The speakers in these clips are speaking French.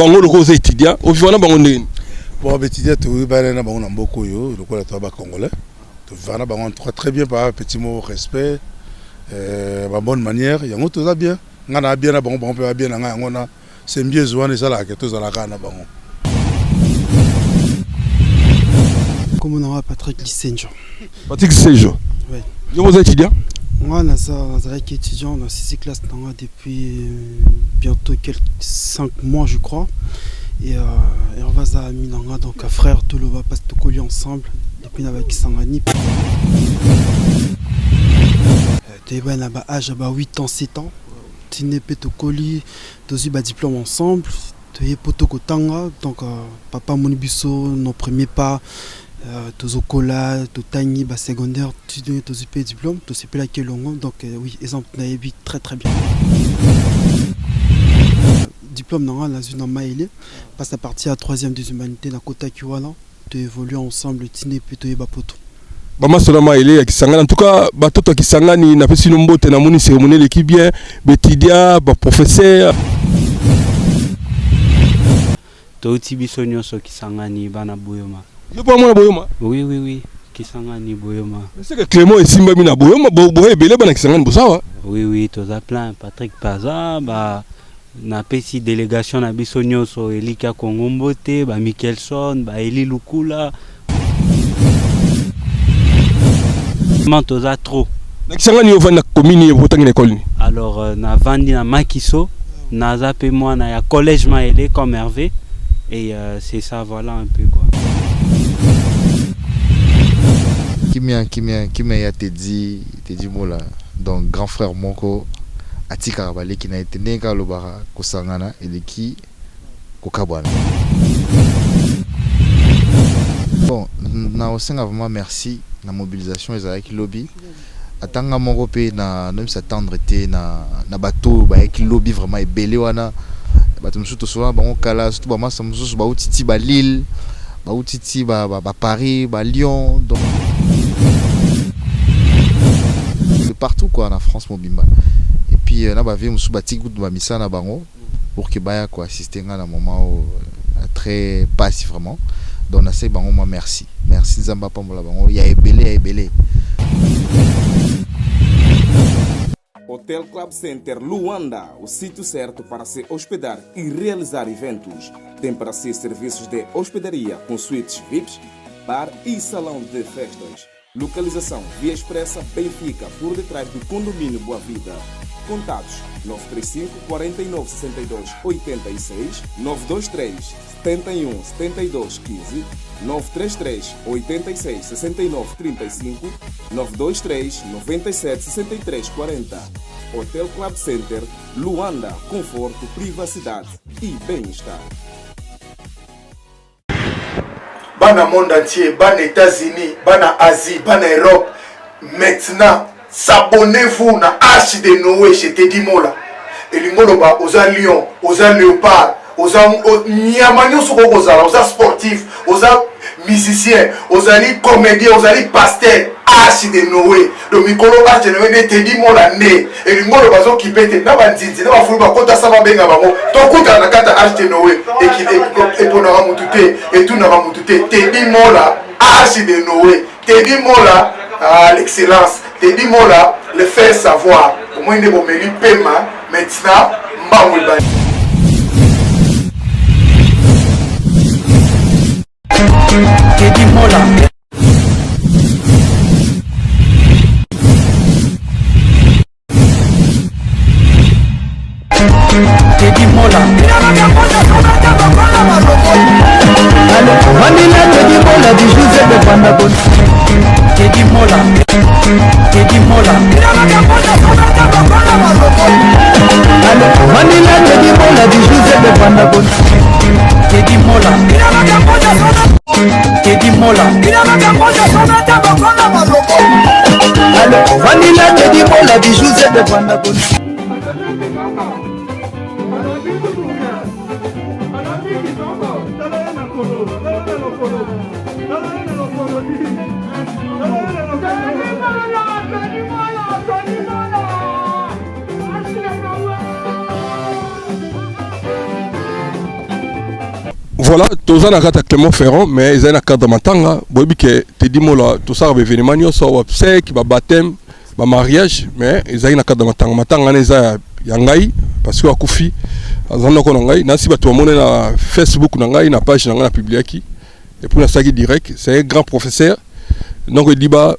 bango loko aux étudiants au vivant bango ndeni. Bon étudiants tout ba na bango na mboko yo lokola to ba congolais. To vivant bango très bien par petit mot respect ba bonne manière yango to za bien. Ngana bien na bango bango pe bien na ngona c'est mieux zwana ça que to za la kana bango. Comme on a Patrick Lissenjo. Patrick Lissenjo. Oui. Vous êtes étudiant? Moi, je suis étudiant dans 6e classe depuis bientôt 5 mois, je crois. Et on va à Minanga, donc à frère, tout le va passer tout coller ensemble. Depuis avec Sangani. Tu es là-bas, âge 8 ans, 7 ans. Tu n'es pas tout coller, tu as eu diplôme ensemble. Tu es poto kotanga, donc papa Monibiso, nos premiers pas. Tozo kola, to tani, ba secondaire, tu donnes ton diplôme, tu sais pas laquelle longue, donc oui, exemple, naïbi très très bien. Diplôme dans la zone en maïlé, passe à partir à 3e des humanités, dans Kota Kiwala, tu évolues ensemble, tu n'es pas tout poto. Bama solo maïlé, qui s'engage en tout cas, batoto qui s'engage, n'a pas si nombreux, t'es na moni cérémonie l'équipe bien, bétidia, ba professeur. Toti bisonyo so qui s'engage, bana boyoma. Je pas moi boyoma. Oui. Kisangani boyoma. C'est que Clément et Simba mina boyoma, boye belé bana kisangani bosawa. Oui, tous à plein. Patrick Paza, na pesi délégation na bisonyo so Elika Kongombote, Michelson, Eli Lukula. Tous à trop. Na kisangani yo vana commune yo botangi l'école ni. Alors na vandi na Makiso, na zape moi na ya collège Maélé comme Hervé et c'est ça voilà un peu quoi. Kimia ya te dit mola donc grand frère moko atika rabale qui n'a été nenga lobara kosangana eleki kokabwana. Bon na osenga vraiment merci na mobilisation ezaki lobby atanga moko pe na même s'attendre te na bateau ba ki lobby vraiment ebele wana bato msuto soa bango kala surtout ba masa msuso ba utiti ba Lille ba utiti ba Paris ba Lyon donc partout quoi en France mobimba et puis na ba vie musu batik bout ba misana bango pour que baya quoi assister à un moment très passif vraiment donc na c'est bango moi merci Nzamba pambola bango ya ebele. Hotel Club Center Luanda, o sítio certo para se hospedar e realizar eventos. Tem para si serviços de hospedaria com suítes VIPs, bar e salão de festas. Localização Via Expressa Benfica, por detrás do condomínio Boa Vida. Contatos 935 49 62 86, 923 71 72 15, 933 86 69 35, 923 97 63 40. Hotel Club Center Luanda, conforto, privacidade e bem-estar. Bana monde entier, bana États-Unis, bana Asie, bana Europe. Maintenant, s'abonnez-vous na Arche de Noé chez Teddy Mola. Et l'ingoloba, aux lions, aux léopards, aux niamanyo soko kozala, aux sportifs, aux musiciens, aux comédiens, aux pasteurs. Arche de Noé. Le micro Arche de Noé ne Teddy Mola né. Et l'ingoloba zo qui pète, na banzinzi, na bafulu kota sama benga bango. Tokuta na kata Arche de Noé et pour na mutute et tout na mutute. Teddy Mola, Arche de Noé. Teddy Mola, l'excellence. Teddy Mola, le faire savoir. Pour moi, il est bon, mais il paiement. Maintenant, Mbaouba. Teddy Mola. Teddy Mola. Vanilla Teddy Mola du Joseph de Vandabon. Teddy Mola. Teddy Mola. Vanilla Teddy Mola du Joseph de Vandabon. Teddy Mola. Teddy Mola. Vanilla Teddy Mola du Joseph de Vandabon. Voilà, tous en a Clément Ferrand, mais ils ont un cadre de matanga. Bobi que te dis moi tout ça avec événement, ils sont obsèques, baptême, mariage, mais ils ont un cadre de matanga. Matanga ils ont yangai parce que akufi, ils ont encore yangai. Nasi batu amone na Facebook yangai, na page yangai na publié qui. Et puis na sagi direct, c'est un grand professeur. Donc il dit bah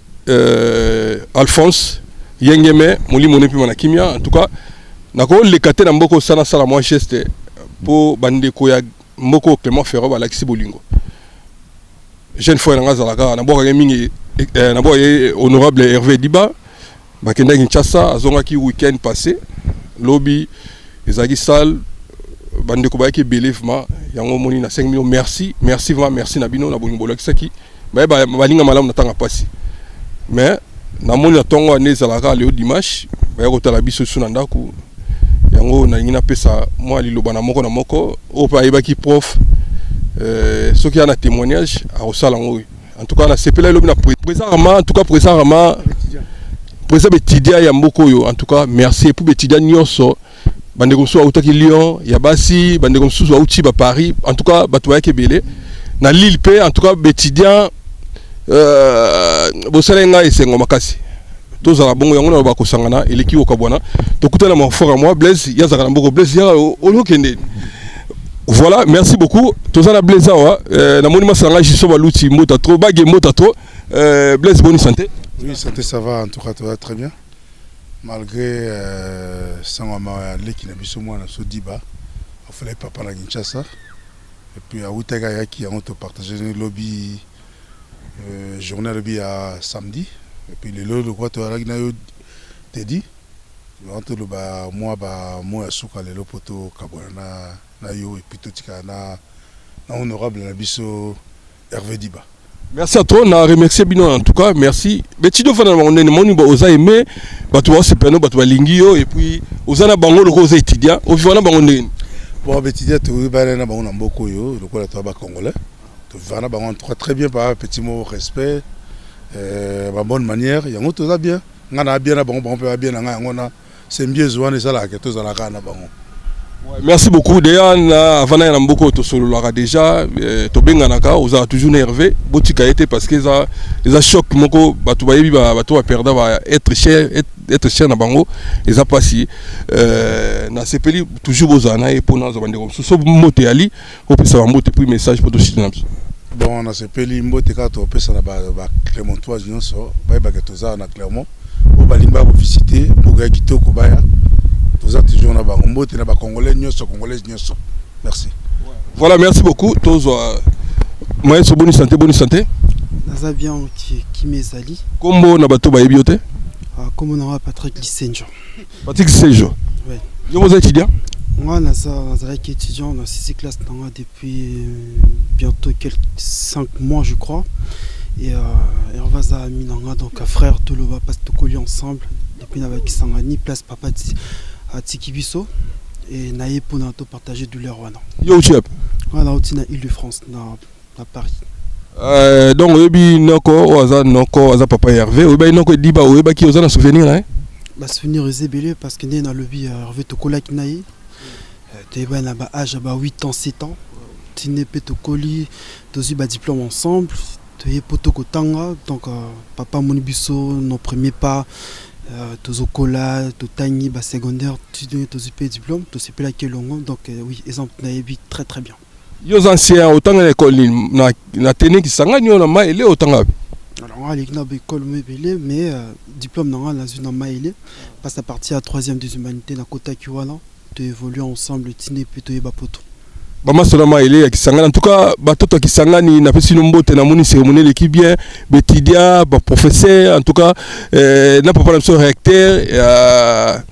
Alphonse, Yengeme, Moli Monepi Manakimia. En tout cas, nako le kate na mboko sana sala moi geste pour bande koya. Moko Clément Ferrand Alexis Bolingo. Jeune fois dans Gazalaka, d'abord honorable Hervé Diba, Bakenda Kinshasa, Azongaki week-end passé, lobby, Ezagi Sal, Bande Kobayaki Belevma, Yango Moni na 5 millions, merci vraiment, merci Nabino, Nabongo Laksaki, mais Balinga Malam n'attend pas si. Mais, Namoni na Tongo Nezalaka, Léo Dimash, Bayako Talabiso Sunandaku. Yango na ngina pesa moi liloba na moko opa ebaki prof ce qui a un témoignage à osala ngo en tout cas na sepela lobi na présentement en tout cas présentement betidia ya mboko yo en tout cas merci pour betidia nyonso bande ko so autaki Lyon ya basi bande ko so auti ba Paris en tout cas bato ya kebele na Lille pe en tout cas betidia bosala nga esengo makasi tous à la bonne yango na ba kosangana eleki okabwana tokutana mafora moi Blaise yazaka mboko Blaise ya olokende. Voilà, merci beaucoup. Tous à la Blaise na monima sanga jiso baluti mota trop bagé mota trop. Blaise, bonne santé. Oui, santé ça va en tout cas, tout va très bien. Malgré sangama leki na biso mwana so diba afale papa na Kinshasa et puis à Outega yaki on te partager le lobby journée lobby à samedi. Et puis les lots de quoi tu as dit entre le bas moi à souka les lots poto kabona na yo et puis tout na honorable na biso Hervé Diba. Merci à toi, on a remercié Bino en tout cas, merci. Betido fana on est moni ba oza aimé batu wa sepeno batu wa lingio et puis ozana bango le rose étudiant au vivana bango ndeni. Bon betidia tu ba na bango na mboko yo le quoi la ba congolais. Tu vivana bango très bien par petit mot respect. Ma bonne manière, il y a un autre bien. On a bien à bon, on peut bien à c'est mieux jouer ça là que tous à la canne à bon. Merci beaucoup. Déjà, avant d'y aller beaucoup de solo là déjà, Tobenga naka, on a toujours nervé. Botika été parce que ça, les chocs moko, batu bayebi batu a perdu va être cher na bango, ils a passé. Na sepeli toujours aux années et pour nous avoir des comme ça. Sauf moté ali, on peut savoir moté puis message pour tous les gens. Bon, on a ce pays mbote quand on peut ça là Clermontois nyonso ba ba que toza na Clermont au balimba ko visiter pour ga kitoko baya toza toujours na ba mbote na ba congolais nyonso nyonso. Merci. Voilà, merci beaucoup. Tous moyen so bonne santé. Naza bien qui mezali. Kombo na bato ba yebiote? Comme on aura Patrick Lisenjo. Patrick Lisenjo. Oui. Yo vous étudiant? Moi, je suis étudiant dans 6e classe depuis bientôt 5 mois, je crois. Et on va à Minanga, donc frère, tout le va passer coller ensemble. Depuis avec Sangani, place papa à Tikibiso. Et naïe pour nous partager douleur. Yo, tu es? Voilà, on est Île-de-France, à Paris. Donc, oyebi noko aza papa Hervé, oyebi noko diba oyeba ki oza na souvenir hein? Bah souvenir ezebele parce que né na lobby Hervé Tokola kinaï. Tu as un âge à 8 ans, 7 ans. Tu n'es pas de colis, tu as un diplôme ensemble. Tu es poto kotanga. Donc, papa Monibiso, nos premiers pas. Tu as un cola, tu as un secondaire. Tu as un diplôme. Tu as un longo. Donc, oui, exemple, tu as très très bien. Yo anciens, autant à l'école, na tene qui s'engage, on a maïlé autant à. Alors, on a l'école, mais diplôme, on a une maïlé. Passe à partir à 3e des humanités, dans Kota Kiwana. Tu évolues ensemble, tu n'es pas de bapoto. Bama solama ele ya kisangana en tout cas batoto kisangani na pesi nombote na moni cérémonie l'équipe bien betidia ba professeur en tout cas na papa na recteur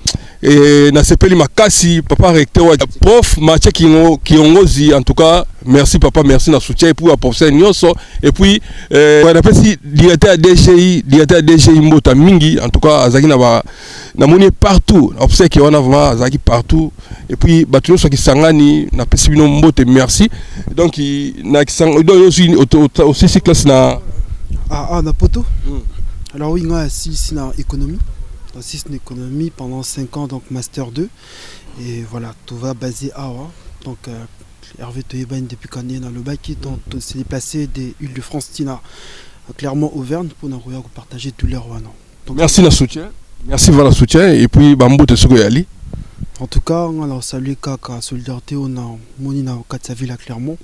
et na sepeli makasi papa recteur wa prof macha kiongozi en tout cas merci papa merci na soutien pour professeur nyonso et puis na pesi directeur DGI mbota mingi en tout cas azaki na moni partout observe que on a vraiment azaki partout et puis batuno so kisangani na pesi bino mbote merci donc na kisangani aussi c'est classe na na poto. Alors oui, moi ici na économie. Assiste en économie pendant 5 ans, donc Master 2. Et voilà, tout va basé à donc Hervé Toyeban depuis Canet dans le bac qui s'est déplacé des Île-de-France Tina clairement Auvergne pour nous partager tous les rois. Merci le soutien. Merci pour le soutien et puis Bambo te Sogoyali. En tout cas, on a salué Kaka Solidarité, on a moni na Katsaville à Clermont.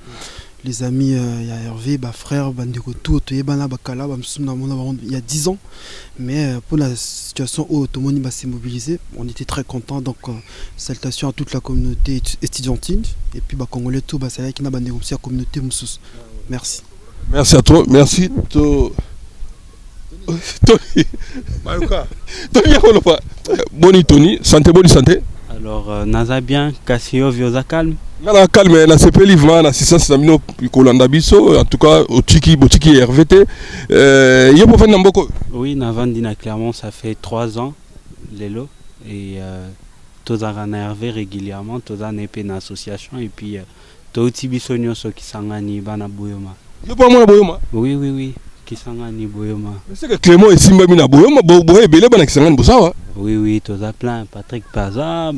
Les amis, il y a Hervé, frère, Bandeko tout, Toyebana Bakala, il y a 10 ans. Mais pour la situation où Tomoni s'est mobilisé, on était très contents. Donc, salutations à toute la communauté estudiantine. Et puis, Congolais, tout, c'est là qu'il y a la communauté Moussous. Merci. Merci à toi. Merci. Tony, Tony, santé, bonne santé. Alors, naza bien, Cassio, Vioza calme. Nana calme, na CP Livement, l'assistance d'Amino Picolanda Bisso, en tout cas au Tiki RVT. Yo pour faire Namboko. Oui, Navandina Clermont, ça fait 3 ans, Lélo. Et Tozarana Hervé régulièrement, Tozana EP une association. Et puis, Toti Bissonio, ceux qui s'engagent Bana Boyoma. Yo pour moi, Boyoma. Oui. Qui s'engagent Boyoma. C'est que Clément et Simba Mina Boyoma, Boyoma, Belé, Bana qui s'engagent Bosawa. Oui, Toza plein. Patrick Paza,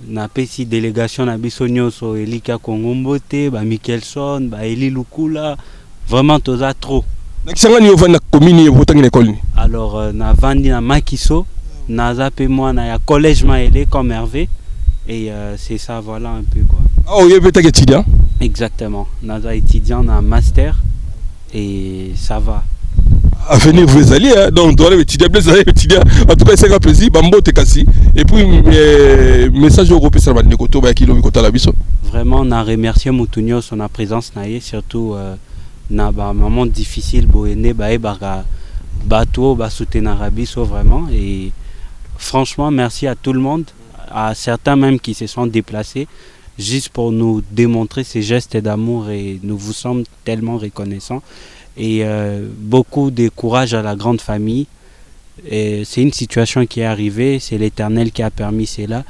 na pesi délégation na biso nyonso Elika Kongombote, Michelson, Eli Lukula, vraiment Toza trop. Nakisanga ni ovana commune ya botangi l'école. Alors na vandi na Makiso, na zape moi na ya collège Maélé comme Hervé et c'est ça voilà un peu quoi. Ah oui, vous êtes étudiant. Exactement. Naza étudiant na master et ça va. À venir vous allez donc doit étudier en tout cas c'est un plaisir Bambo te kasi et puis message européen ça va de côté ba kilo côté la biso. Vraiment on a remercié Moutounio son présence naie surtout na ba moment difficile boene ba ebaga bateau ba soutenir biso vraiment et franchement merci à tout le monde, à certains même qui se sont déplacés juste pour nous démontrer ces gestes d'amour et nous vous sommes tellement reconnaissants. Et beaucoup de courage à la grande famille. C'est une situation qui est arrivée, c'est l'Éternel qui a permis cela.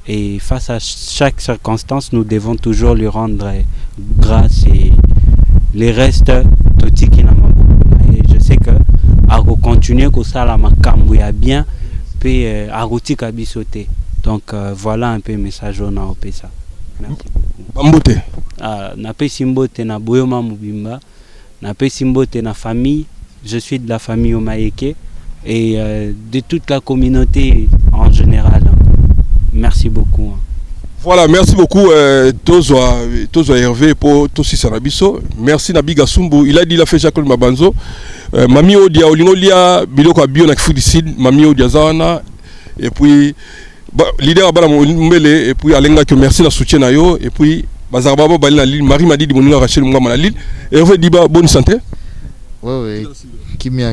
Et face à chaque circonstance, nous devons toujours lui rendre grâce. Et les restes, et je sais que à continuer comme ça, la makambu ya bien, puis à routi kabisote. Donc voilà un peu le message on a opé ça. Merci beaucoup. Bambote. Na pe simbote na boyoma mubimba. Na Pessimbote na famille, je suis de la famille Omaeke et de toute la communauté en général. Merci beaucoup. Voilà, merci beaucoup Tozo Hervé pour Tosi Sanabiso. Merci Nabi Gasumbu, il a dit il a fait Jacques Mabanzo. Mami Odia Olingolia Biloko Abio na Kifudicide, Mami Odia Zana et puis leader Abala Mbele et puis Alenga que merci la soutien na yo et puis Bazarbaba Balina Lille, Marie m'a dit de mon Rachel Mouama la Lille. Hervé Diba, bonne santé. Oui. Kimia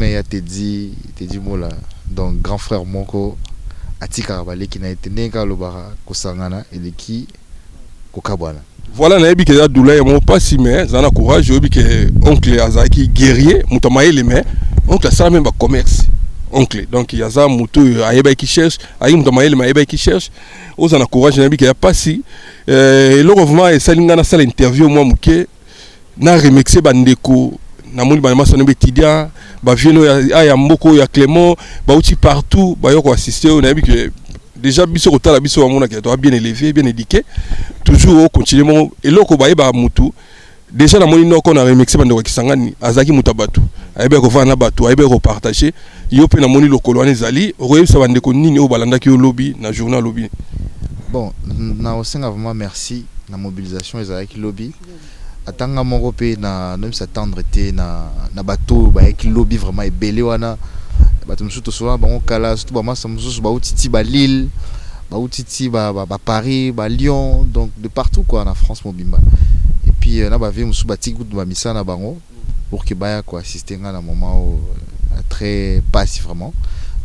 ya te dit moi là. Donc grand frère Moko, Atika Rabale qui n'a été nega lobara Kosangana et qui Kokabwana. Voilà, na ebi ke ya doula ya mo pas si mais zana courage ebi ke oncle Azaki guerrier, mutamaye les mains, oncle ça même ba commerce. Oncle donc il y a ça mutu ayeba qui cherche ayi mutamaye les mains qui cherche. Ozana courage na ebi ke ya pas si le mouvement et salinga na salle interview moi muke na remixer bandeko na moni ba maso na étudiant ba vieno ya mboko ya Clément ba outi partout ba yoko assister na ebi ke déjà biso kotala biso wamona ke doit bien élevé bien éduqué toujours continuer et loko ba yeba mutu déjà na moni noko na remixer bandeko kisangani azaki mutabatu ayeba ko vana batu ayeba ko partager yo pe na moni lokolo anezali royebisa bandeko nini o balanda ki lobby na journal lobby. Bon, na osenga vraiment merci na mobilisation ezalaki lobby. Atanga moko pe na même s'attendre était na bateau ba ki lobby vraiment ebele wana. Bato msuto sola bango kala surtout ba masa msuso ba utiti ba Lille, ba utiti ba Paris, ba Lyon, donc de partout quoi en France mobimba. Et puis na ba vie msuso ba tiku ba misa na bango pour que baya quoi assister na moment très passif vraiment.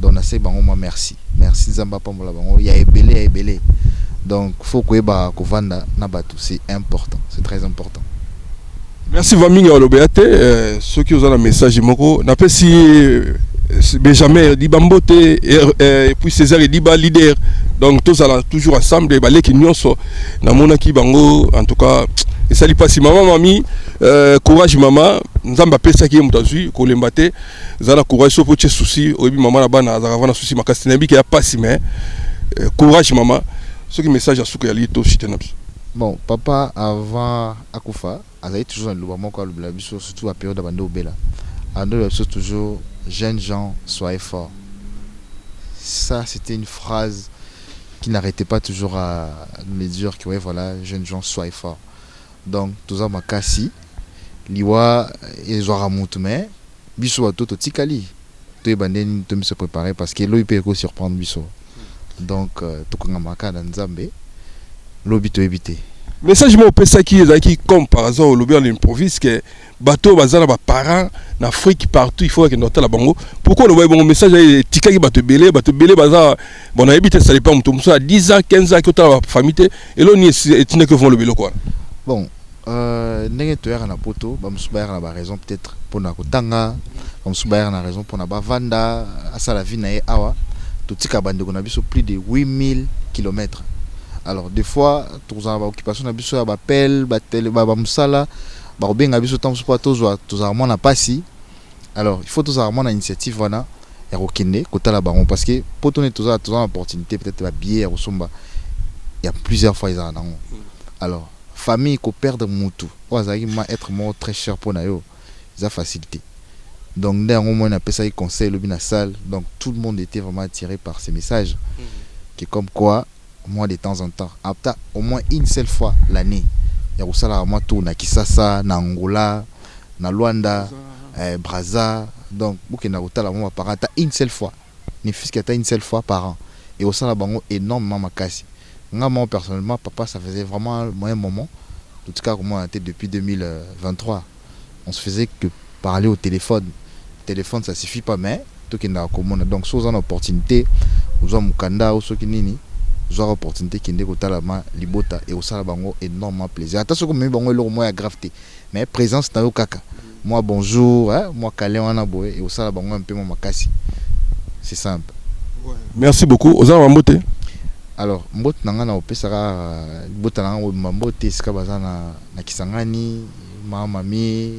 Donc na se bango moi merci Nzamba pambola bango ya ebele. Donc faut que ba kovanda na bato c'est important, c'est très important. Merci Vaminga Olobeate ceux qui ont un message moko na pe si Benjamin Dibambote et puis César Diba leader donc tous allons toujours ensemble et balé qui nyonso na mona ki bango en tout cas et ça li pas si maman mami courage maman nzamba pesa ki mutazui ko lembate zala courage so poche souci obi maman na bana za vana souci makastina bi ki ya pas si mais courage maman ce qui message à souka ya lito chitenabs. Bon, papa, avant Akufa, il avait toujours un lobamo, surtout à la période de Obela. Il toujours jeunes gens, soyez forts. Ça, c'était une phrase qui n'arrêtait pas toujours à me dire que, ouais, voilà, jeunes gens, soyez forts. Donc, tout ça, ma cassi, liwa, et zoara moutume, biso à tout tikali. Tout est bandé, tout se préparer parce que l'eau, il peut surprendre biso. Donc, tout comme maka dans Zambé, l'eau, il éviter. Message moi pesa qui comme par hasard au lobby l'improvise que bateau bazala ba parents en Afrique partout il faut que noter la bango pourquoi le bon message est tika qui bateau belé bazala bon a évité ça dépend tout ça 10 ans 15 ans que ta famille et là ni est que vont le bélo quoi bon ndenge to na poto ba musuba na ba raison peut-être pour na kotanga ba musuba na raison pour na ba vanda asala vie na awa to tika bande ko na biso plus de 8000 km. Alors des fois tous en occupation na biso ya ba pel ba télé ba musala ba benga biso temps pas tous armement na passi. Alors il faut tous armement na initiative wana ya kokende kotala baron parce que pour tourner tous en opportunité peut-être ba bière au somba il y a plusieurs fois ils en ont. Alors famille ko perdre mutu ozaki ma être mort très cher pour na yo ça facilité. Donc dès un moment on a appelé ça conseil le na salle donc tout le monde était vraiment attiré par ces messages qui comme quoi moi de temps en temps après au moins une seule fois l'année il y a ça là moi tout na Kisasa na Angola na Luanda Brazza donc bouke na utala moi par an une seule fois ni fils qui une seule fois par an et au ça là bango énormément makasi moi personnellement papa ça faisait vraiment un moment en tout cas comme moi était depuis 2023 on se faisait que parler au téléphone ça suffit pas mais tout qui n'a commun donc sous une opportunité aux hommes mukanda ou ceux qui nini genre opportunité qui ndeko talama libota et au sala bango énormément plaisir attention comme bango le moins gravité mais présence na yo kaka moi bonjour hein moi calé wana boy et au sala bango un peu mon makasi c'est simple merci beaucoup aux mbote alors mbote nanga na opesaka libota nanga mbote ska bazana na Kisangani mami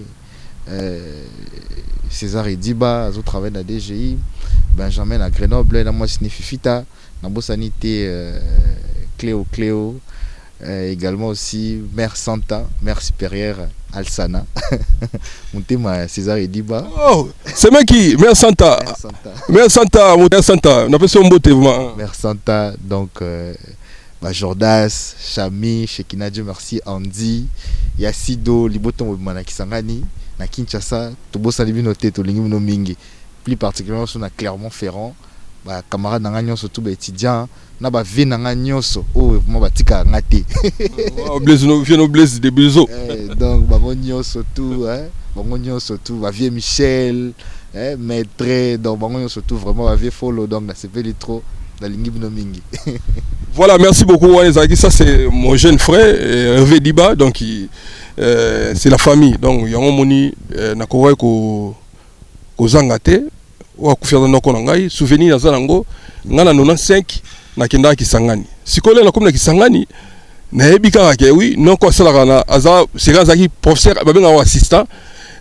César Ediba azo travaille na DGI Benjamin à Grenoble na moi Snififita na Bossanité Cléo également aussi Mère Santa Mère supérieure Alsana Montema César Ediba oh c'est mec qui Mère Santa on appelle ça un beau témoin Mère Santa donc Jordas Chami Shekina Dieu merci Andy Yasido Liboton na Kisangani na Kinshasa to bosali binoté to lingi no mingi plus particulièrement sur na Clermont-Ferrand ba camarade na nyonso tout ba étudiant na ba vie na nyonso oh mo batika ngati blaise no vie no blaise de bezo donc ba nyonso tout ba nyonso tout ba vie Michel maître donc ba nyonso tout vraiment ba vie follow donc na c'est trop dans lingi no mingi. Voilà, merci beaucoup Wanezaki, ça c'est mon jeune frère Hervé Diba donc c'est la famille donc yango moni nakowa ko zangate wa kufia na ko ngai souvenir na zango ngana 95 na kenda Kisangani sikole na komna Kisangani na ebika ke oui non ko sala na aza sera professeur babenga wa assistant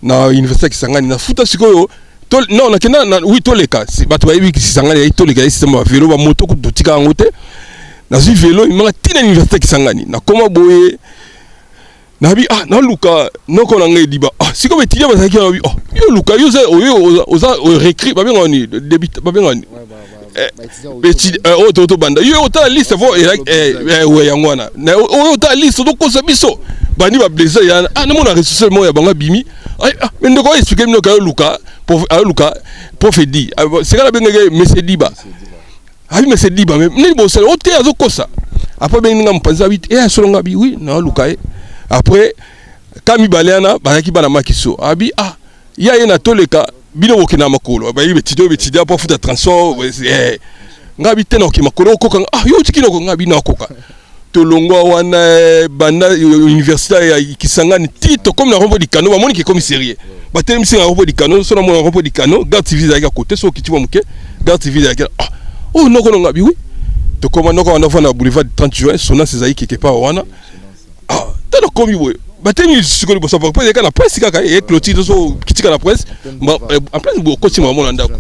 na université Kisangani na futa sikoyo non na kenda na oui toleka bato ba ebi Kisangani toleka système ba vélo ba moto ko dotika ngote na zi vélo imanga tina université Kisangani na koma boye nabi na luka noko na ngai diba siko betilia bazaki na bi yo luka yo oza recrue babenga ni débit babenga ni petit to banda yo ta liste vo ouais yangwana na yo ta liste to kosa biso bani ba blazer ya na mona ressource mo ya banga bimi mais ndoko expliquer mino ka yo luka prof dit c'est quand la benga monsieur diba monsieur diba mais ni bo sel ote azo kosa après benga mpanza bit solonga bi oui na luka après kami baleana bazaki bana makiso abi ya yena toleka bino wokina makolo ba yibe tidia pour futa transport ngabi tena ki makolo koka yo tikino ko ngabi na koka to longwa wana banda université ya Kisangani tito comme na rombo di kano ba moni ki commissariat ba tele misi na rombo di kano so na mo rombo di kano garde civile ya côté so ki tiwa muke garde civile ya noko no ngabi oui to koma noko wana fana boulevard 30 juin sona sezai quelque part wana tano komi we batemi sikoli bosa pour poser la presse kaka et clôture so kitika la presse en place bo ko tima mona ndako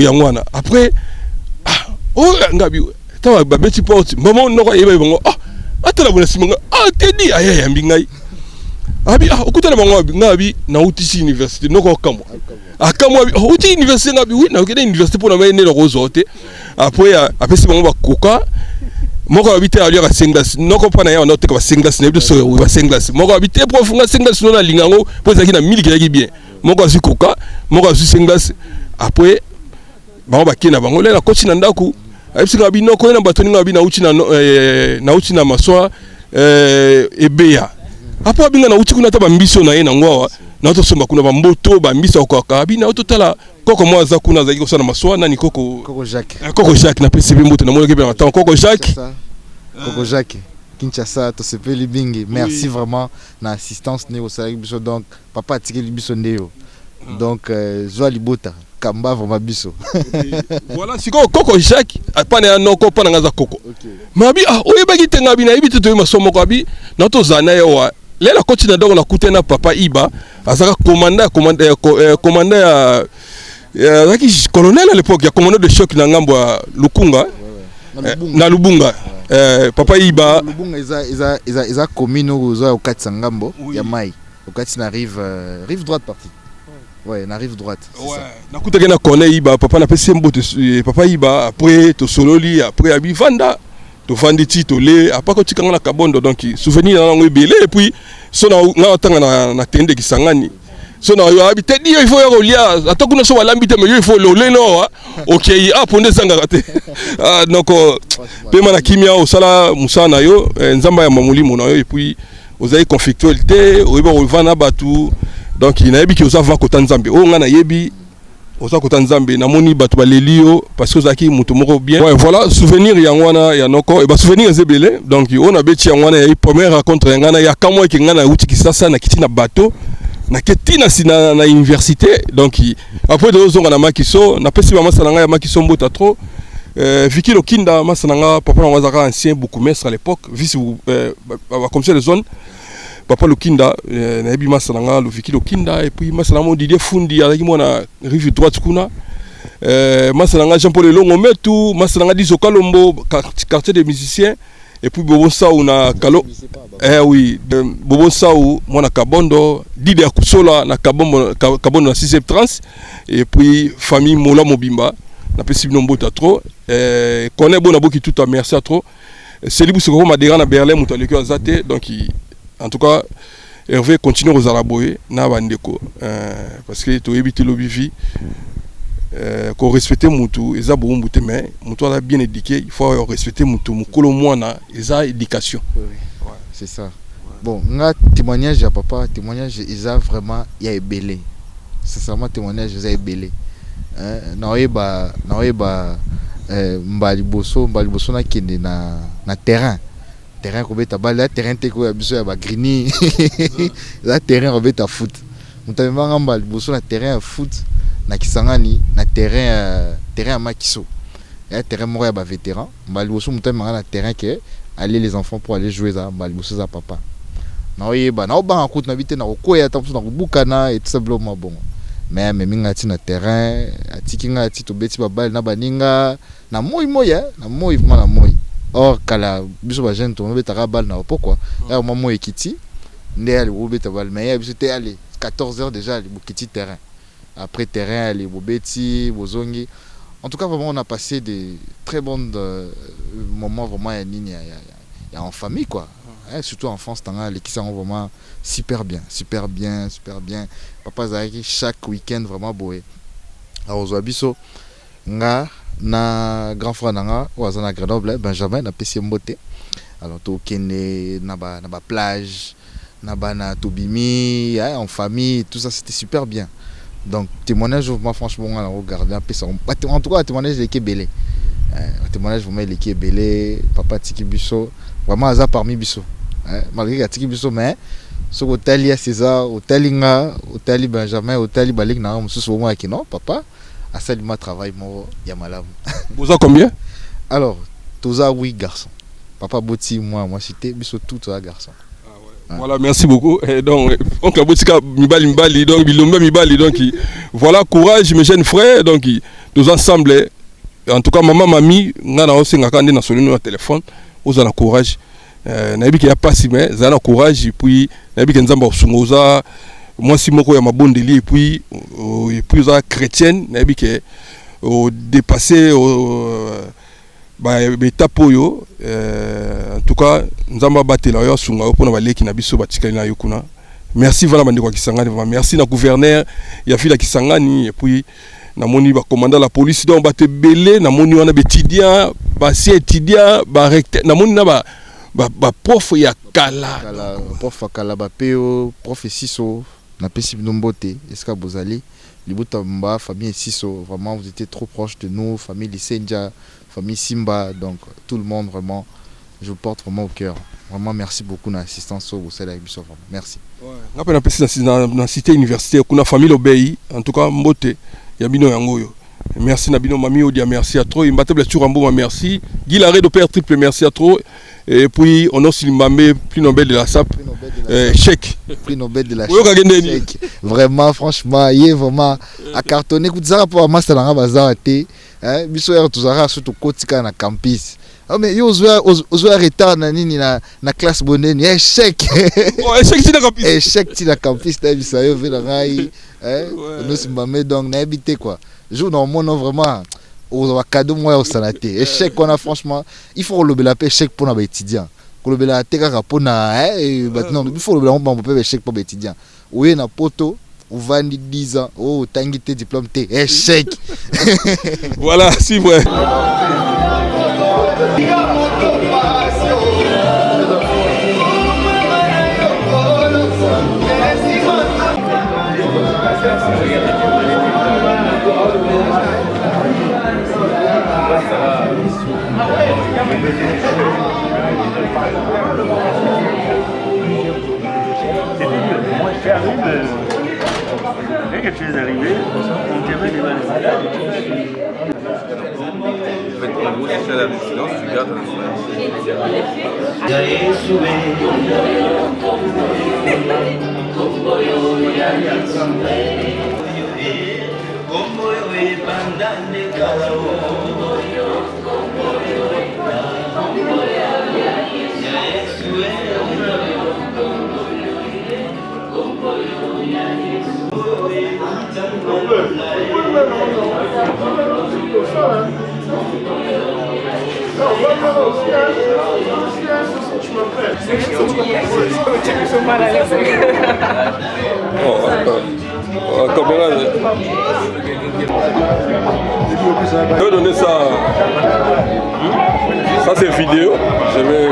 yangwana après ngabi tawa ba beti porte maman noko yeba bongo atala bona simonga tedi aya yambi ngai abi okutana bango ngabi na utisi université noko kamwa akamwa uti université ngabi oui na okende université pour na mene loko zote après apesi bango bakoka moko abite ali ka senglas noko pana ya na teka ba senglas na biso ba senglas moko abite prof nga senglas no na lingango poza kina miliki yaki bien moko azu koka moko azu senglas après bango bakina bango lela coach na ndaku abisi ngabi noko na batoni ngabi na uti na maswa ebeya apa binga na uti kuna ta bambiso na ye na ngwa na to somba kuna bamboto bambisa ko kabi na to tala koko mo za kuna za ko sana maswa na ni koko Jacques na pesi bimboto na mo ke bien attends koko Jacques Kinshasa to sepeli bingi merci vraiment na assistance ne au salari biso donc papa tikeli biso ndeo donc joie libota kamba vraiment biso voilà siko koko Jacques apana ya noko pana ngaza koko mabi oyebaki tenga bina ibiti to masomo ko abi na to zana yo lela coach na donc na kutena papa Iba azaka commandant ya zaki colonel à l'époque ya commandant de choc na ngambo ya Lukunga na Lubunga papa Iba Lubunga iza commune ozo au katsa ngambo ya mai au katsa na rive droite partie. Ouais, na rive droite. Ouais, na kuteke na connaît Iba papa na pesi mbote papa Iba après to sololi après abi vanda to vandi ti to le apa ko tikanga na kabondo donc souvenir na ngo belé et puis so na tanga na tende kisangani so na yo habite di il faut yo lia atokuna so walambite mais il faut le no OK ponde sanga kate donc pema na kimia osala musana yo nzamba ya mamulimo na yo et puis ozayi conflictualité oyeba ovana batu donc il na yebi ki ozava ko tanzambe o nga na yebi oza ko tanzambe na moni batu balelio parce que ozaki mutu moko bien ouais voilà souvenir ya ngwana ya noko et ba souvenir ezebele donc on a beti ya ngwana ya première rencontre ya ngana ya kamwa ki ngana uti kisasa na kiti na bateau na ketina sina na université donc après de ozonga na makiso na pesi mama salanga ya makiso mbota trop Vicky Lokinda masananga papa na wazaka ancien bourgmestre à l'époque vice commissaire de zone papa Lokinda na yebi masananga lo Vicky Lokinda et puis masananga Didier Fundi avec moi na rive droite kuna masananga Jean-Paul Longo Metu masananga Dizo Kalombo quartier des musiciens et puis Bobo Saou na Kalo oui Bobo Saou moi na Kabondo Didier Kusola na Kabondo na 6e trans et puis famille Mola Mobimba na pesi binombo ta trop connaît bon aboki tout à merci à trop c'est libre ce qu'on m'a dit na Berlin mutaleki azate donc en tout cas Hervé continue aux araboyer na bandeko parce que to éviter l'obivi qu'on respecter mutu eza bo mbuté mais mutu a bien éduqué il faut respecter mutu mukolo mwana eza éducation c'est ça bon nga témoignage ya papa témoignage eza vraiment ya ebelé sincèrement témoignage eza ebelé naoyeba mbali boso na kende na terrain kobeta bala terrain te ko ya biso ya ba grini la terrain kobeta foot mutamanga mbali boso na terrain ya foot na Kisangani na terrain ya makiso ya terrain moko ya ba vétéran mbali boso mutamanga na terrain que aller les enfants pour aller jouer za mbali boso za papa naoyeba na obanga kout na bite na koya ta na kubukana et tout simplement bon mais minga ti na terrain atikinga ti to beti ba balle na baninga na moi na moi vraiment na moi or kala biso ba jeune to beta ka balle na pourquoi ya maman ekiti ndé ali bo beta balle mais ya biso te ali 14h déjà ali bokiti terrain après terrain ali bo beti bozongi en tout cas vraiment on a passé des très bons moments vraiment ya nini ya en famille quoi. Surtout en France, les qui sont vraiment super bien. Papa Zaki chaque week-end vraiment beau. Alors Zoabiso, nga na grand frère nanga, ouazana Grenoble, Benjamin na PC Mbote. Alors to kene na ba plage, na Tobimi, en famille, tout ça c'était super bien. Donc témoignage vraiment franchement on a regardé un peu ça. En tout cas témoignage de Kébélé. Témoignage vraiment de Kébélé, papa Tiki Bisso, vraiment hasard parmi Bisso. Malgré que Tiki Bisso mais so hôtel ya César, hôtel Inga, hôtel Benjamin, hôtel Balik na musu so moi qui non papa a ça ma travail mo ya malamu. Vous avez combien? Alors, toza 8 garçons. Papa Boti moi cité Bisso tout un garçon. Voilà, merci beaucoup. Et donc, oncle Abotika Mibali, donc Bilomba Mibali, donc voilà, courage, mes jeunes frères, donc nous ensemble, en tout cas, maman, mamie, on a aussi un téléphone, on a courage. nayebi ke ya pasi mais za na courage et puis nayebi ke nzamba osungoza moi si moko ya mabondeli et puis za chrétienne nayebi ke au dépasser ba étape oyo en tout cas nzamba batela yo sunga pona baleki na biso batikali na yo kuna. Merci vala bandeko Kisangani, merci na gouverneur ya fila Kisangani et puis na moni ba commandant la police donc ba te belé na moni wana étudiant ba si étudiant ba recteur na moni na ba prof ya kala prof kala ba peo prof Siso na pesi Mbote eska bozali libuta mba famille Siso, vraiment vous étiez trop proche de nous, famille Lisenja, famille Simba, donc tout le monde vraiment je vous porte vraiment au cœur. Vraiment merci beaucoup na assistance au Bruxelles avec Bissau, merci. Ngape na pesi na cité universitaire kuna famille Obei en tout cas Mbote ya bino yangoyo. Merci na bino mami Odia, merci à trop imbatable Turambo, merci Guy Larré de Père Triple, merci à trop. Et puis on a aussi le prix Nobel de la SAP, chèque. Prix Nobel de la chèque. Vraiment, franchement, il est vraiment à cartonner. Écoute, ça pour moi, c'est dans la bazar. Biso ya tuzara surtout kotika na campus. Ah mais yo ozoa retard na nini na classe bonene échec. Oh échec ti na campus. Échec ti na campus ta bisa yo ve na ngai. On se mbame donc na habité quoi. Jour normalement vraiment au cadeau moi au sanaté. Échec on a franchement, il faut relever la paix échec pour nos étudiants. Relever la teka rapona maintenant il faut relever on peut échec pour les étudiants. Oui na poto ou 10 ans, oh, t'as diplôme, t'es échec. Voilà, c'est vrai. Dès que tu es arrivé, on t'avait des balles. En fait, en gros, si tu as la vigilance, tu gardes le Je vais donner ça. Ça c'est vidéo. Je vais.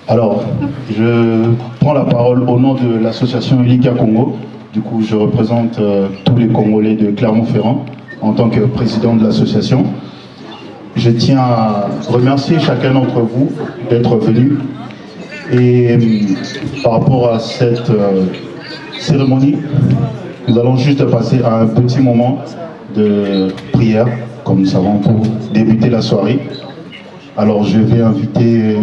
Alors, je prends la parole au nom de l'association Ilika Congo. Du coup, je représente tous les Congolais de Clermont-Ferrand en tant que président de l'association. Je tiens à remercier chacun d'entre vous d'être venu. Et par rapport à cette cérémonie, nous allons juste passer à un petit moment de prière, comme nous savons, pour débuter la soirée. Alors je vais inviter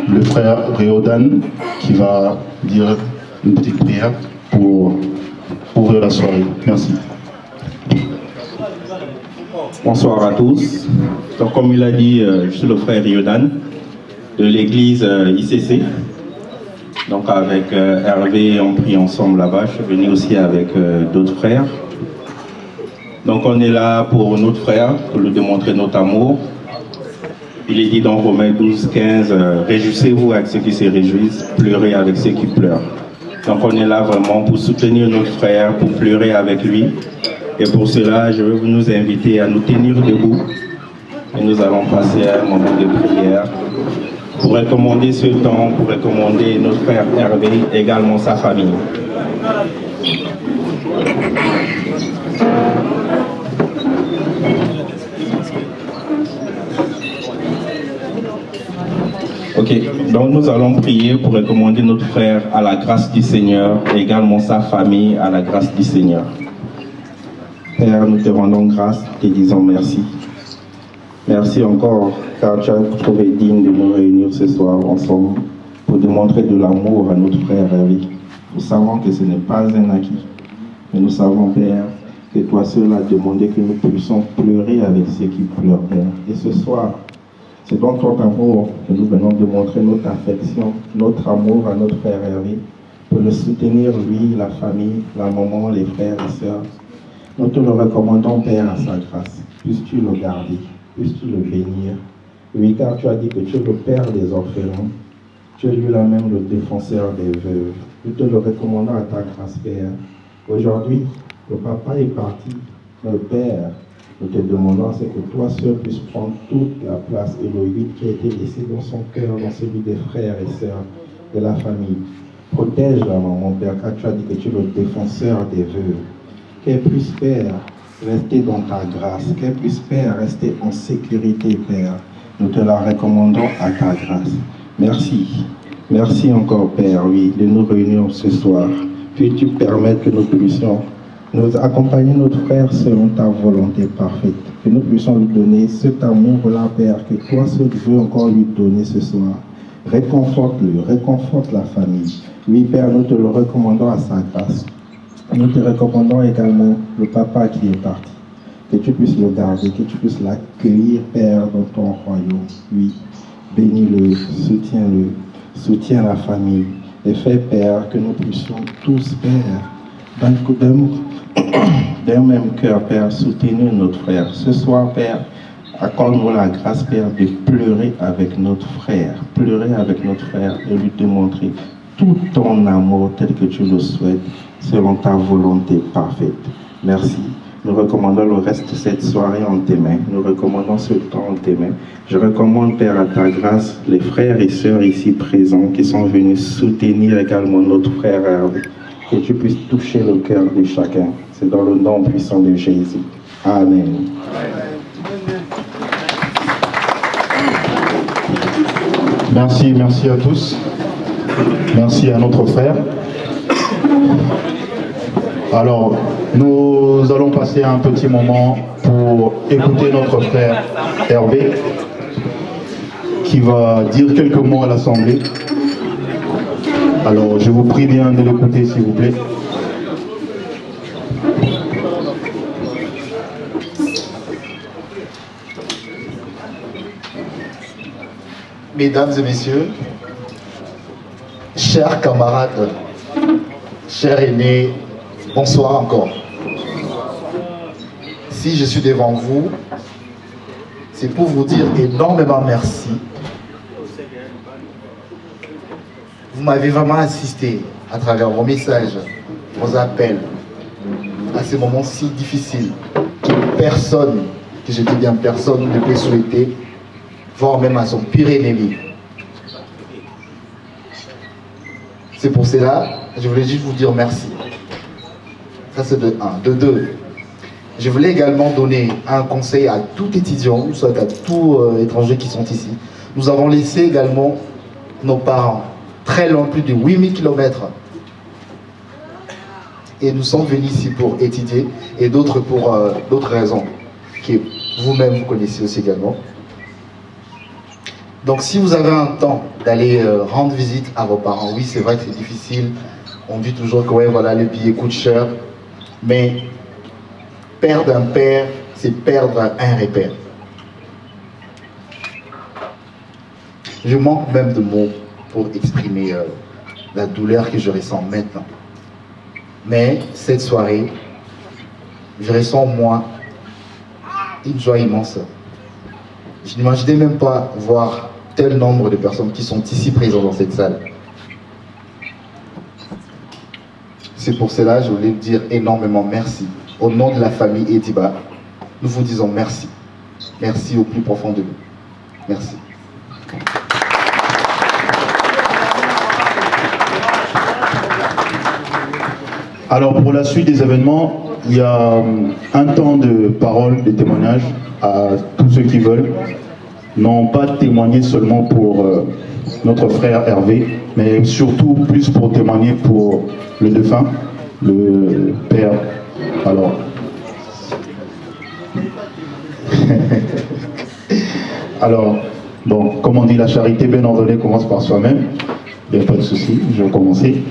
le frère Réodan qui va dire une petite prière pour ouvrir la soirée. Merci. Bonsoir à tous. Donc, comme il a dit, je suis le frère Réodan de l'église ICC. Donc avec Hervé, on prie ensemble là-bas. Je suis venu aussi avec d'autres frères. Donc on est là pour notre frère, pour lui démontrer notre amour. Il est dit dans Romains 12, 15, réjouissez-vous avec ceux qui se réjouissent, pleurez avec ceux qui pleurent. Donc on est là vraiment pour soutenir notre frère, pour pleurer avec lui. Et pour cela, je veux nous inviter à nous tenir debout. Et nous allons passer à un moment de prière pour recommander ce temps, pour recommander notre frère Hervé, également sa famille. Ok, donc nous allons prier pour recommander notre frère à la grâce du Seigneur et également sa famille à la grâce du Seigneur. Père, nous te rendons grâce, te disons merci. Merci encore car tu as trouvé digne de nous réunir ce soir ensemble pour démontrer de l'amour à notre frère Hervé. Nous savons que ce n'est pas un acquis, mais nous savons, Père, que toi seul as demandé que nous puissions pleurer avec ceux qui pleurent, Père. Et ce soir, c'est dans ton amour que nous venons de montrer notre affection, notre amour à notre frère Hervé, pour le soutenir, lui, la famille, la maman, les frères et sœurs. Nous te le recommandons, Père, à sa grâce. Puisses-tu le garder, puisses-tu le bénir. Oui, car tu as dit que tu es le Père des orphelins. Tu es lui-même le défenseur des veuves. Nous te le recommandons à ta grâce, Père. Aujourd'hui, le papa est parti Notre Père, nous te demandons c'est que toi seul puisses prendre toute la place et le vide qui a été laissé dans son cœur, dans celui des frères et sœurs de la famille. Protège la maman, Père, car tu as dit que tu es le défenseur des vœux. Qu'elle puisse, Père, rester dans ta grâce. Qu'elle puisse, Père, rester en sécurité, Père. Nous te la recommandons à ta grâce. Merci. Merci encore, Père, oui, de nous réunir ce soir. Puis-tu permettre que nous puissions nous accompagner notre frère selon ta volonté parfaite. Que nous puissions lui donner cet amour-là, Père, que toi seul veux encore lui donner ce soir. Réconforte-le, réconforte la famille. Oui, Père, nous te le recommandons à sa grâce. Nous te recommandons également le papa qui est parti. Que tu puisses le garder, que tu puisses l'accueillir, Père, dans ton royaume. Oui, bénis-le, soutiens la famille. Et fais, Père, que nous puissions tous, Père, d'un même cœur, Père, soutenir notre frère. Ce soir, Père, accorde-nous la grâce, Père, de pleurer avec notre frère. Pleurer avec notre frère et lui démontrer tout ton amour tel que tu le souhaites, selon ta volonté parfaite. Merci. Nous recommandons le reste de cette soirée en tes mains. Nous recommandons ce temps en tes mains. Je recommande, Père, à ta grâce, les frères et sœurs ici présents qui sont venus soutenir également notre frère Hervé. Que tu puisses toucher le cœur de chacun. C'est dans le nom puissant de Jésus. Amen. Merci, merci à tous. Merci à notre frère. Alors, nous allons passer un petit moment pour écouter notre frère Hervé, qui va dire quelques mots à l'Assemblée. Alors, je vous prie bien de l'écouter, s'il vous plaît. Mesdames et messieurs, chers camarades, chers aînés, bonsoir encore. Si je suis devant vous, c'est pour vous dire énormément merci. Vous m'avez vraiment assisté à travers vos messages, vos appels, à ces moments si difficiles que personne, que je dis bien personne, ne peut souhaiter, voire même à son pire ennemi. C'est pour cela, je voulais juste vous dire merci. Ça c'est de 1. De 2, je voulais également donner un conseil à tout étudiant, soit à tout étranger qui sont ici. Nous avons laissé également nos parents très loin, plus de 8000 km. Et nous sommes venus ici pour étudier et d'autres pour d'autres raisons que vous-même vous connaissez aussi également. Donc si vous avez un temps d'aller rendre visite à vos parents, oui c'est vrai que c'est difficile, on dit toujours que ouais, voilà, le billet coûte cher, mais perdre un père, c'est perdre un repère. Je manque même de mots pour exprimer la douleur que je ressens maintenant. Mais cette soirée, je ressens en moi une joie immense. Je n'imaginais même pas voir tel nombre de personnes qui sont ici présentes dans cette salle. C'est pour cela que je voulais dire énormément merci. Au nom de la famille Ediba, nous vous disons merci. Merci au plus profond de nous. Merci. Alors pour la suite des événements, il y a un temps de parole, de témoignage à tous ceux qui veulent. Non pas témoigner seulement pour notre frère Hervé, mais surtout plus pour témoigner pour le défunt, le père. Alors, alors, bon, comme on dit, la charité bien ordonnée commence par soi-même. Il n'y a pas de souci, je vais commencer.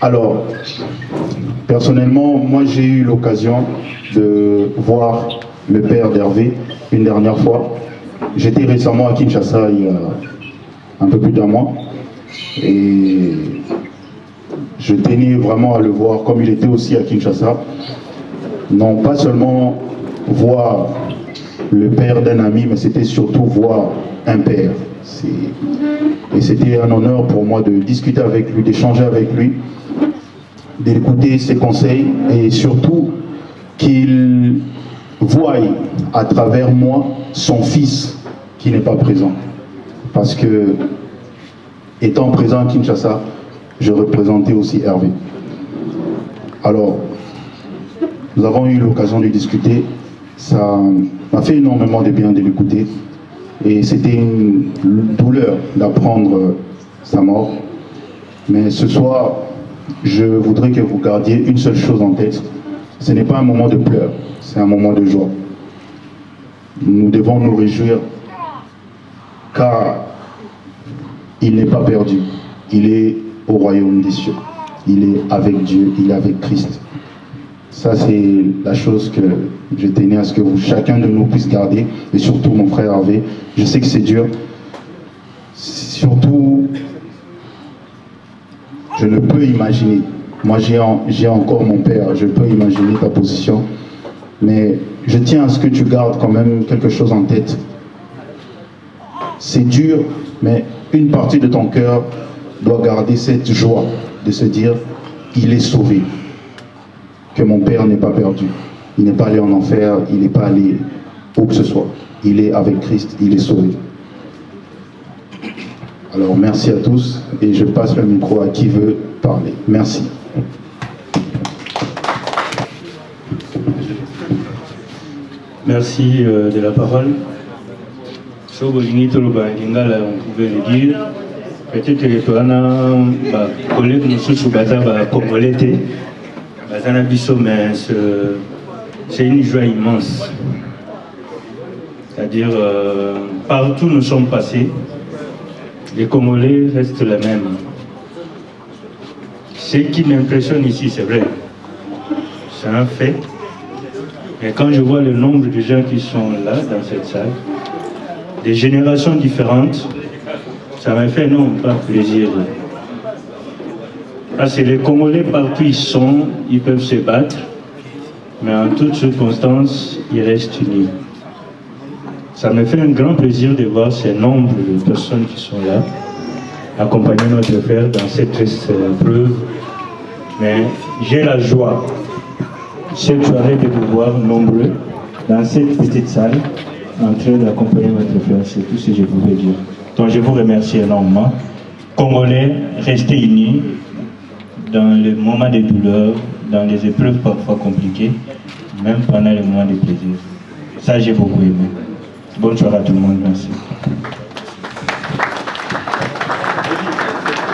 Alors, personnellement, moi j'ai eu l'occasion de voir le père d'Hervé une dernière fois. J'étais récemment à Kinshasa il y a un peu plus d'un mois et je tenais vraiment à le voir comme il était aussi à Kinshasa. Non pas seulement voir le père d'un ami, mais c'était surtout voir un père. Et c'était un honneur pour moi de discuter avec lui, d'échanger avec lui, d'écouter ses conseils et surtout qu'il qu'il voie à travers moi son fils qui n'est pas présent. Parce que, étant présent à Kinshasa, je représentais aussi Hervé. Alors, nous avons eu l'occasion de discuter. Ça m'a fait énormément de bien de l'écouter. Et c'était une douleur d'apprendre sa mort. Mais ce soir, je voudrais que vous gardiez une seule chose en tête. Ce n'est pas un moment de pleurs, c'est un moment de joie. Nous devons nous réjouir car il n'est pas perdu. Il est au royaume des cieux. Il est avec Dieu, il est avec Christ. Ça, c'est la chose que je tenais à ce que chacun de nous puisse garder. Et surtout, mon frère Hervé, je sais que c'est dur. Surtout, je ne peux imaginer. Moi, j'ai encore mon père. Je peux imaginer ta position. Mais je tiens à ce que tu gardes quand même quelque chose en tête. C'est dur, mais une partie de ton cœur doit garder cette joie de se dire, il est sauvé. Que mon père n'est pas perdu. Il n'est pas allé en enfer, il n'est pas allé où que ce soit. Il est avec Christ, il est sauvé. Alors merci à tous et je passe le micro à qui veut parler. Merci. Merci de la parole. On pouvait le dire. Peut-être que tu as un collègue congolais, mais c'est une joie immense. C'est-à-dire, partout où nous sommes passés, les Congolais restent les mêmes. Ce qui m'impressionne ici, c'est vrai, c'est un fait. Mais quand je vois le nombre de gens qui sont là, dans cette salle, des générations différentes, ça m'a fait non pas plaisir. Parce que les Congolais, partout ils sont, ils peuvent se battre, mais en toutes circonstances, ils restent unis. Ça me fait un grand plaisir de voir ce nombre de personnes qui sont là, accompagner notre frère dans cette triste épreuve. Mais j'ai la joie, cette soirée, de vous voir nombreux dans cette petite salle, en train d'accompagner votre frère. C'est tout ce que je voulais dire. Donc je vous remercie énormément. Congolais, restez unis dans les moments de douleur, dans les épreuves parfois compliquées, même pendant les moments de plaisir. Ça, j'ai beaucoup aimé. Bonne soirée à tout le monde. Merci.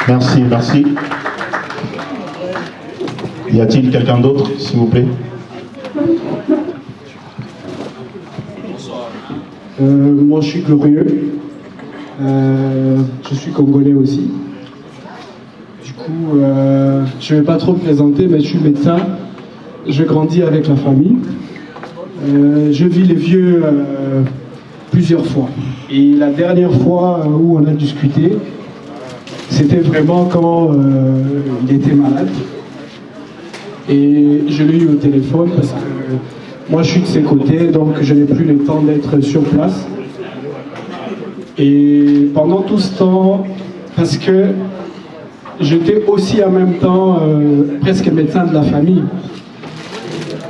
Merci, merci. Y a-t-il quelqu'un d'autre, s'il vous plaît? Moi, je suis Glorieux. Je suis congolais aussi. Du coup, je ne vais pas trop me présenter, mais je suis médecin. Je grandis avec la famille. Je vis les vieux plusieurs fois. Et la dernière fois où on a discuté, c'était vraiment quand il était malade. Et je l'ai eu au téléphone parce que moi je suis de ses côtés, donc je n'ai plus le temps d'être sur place. Et pendant tout ce temps, parce que j'étais aussi en même temps presque médecin de la famille.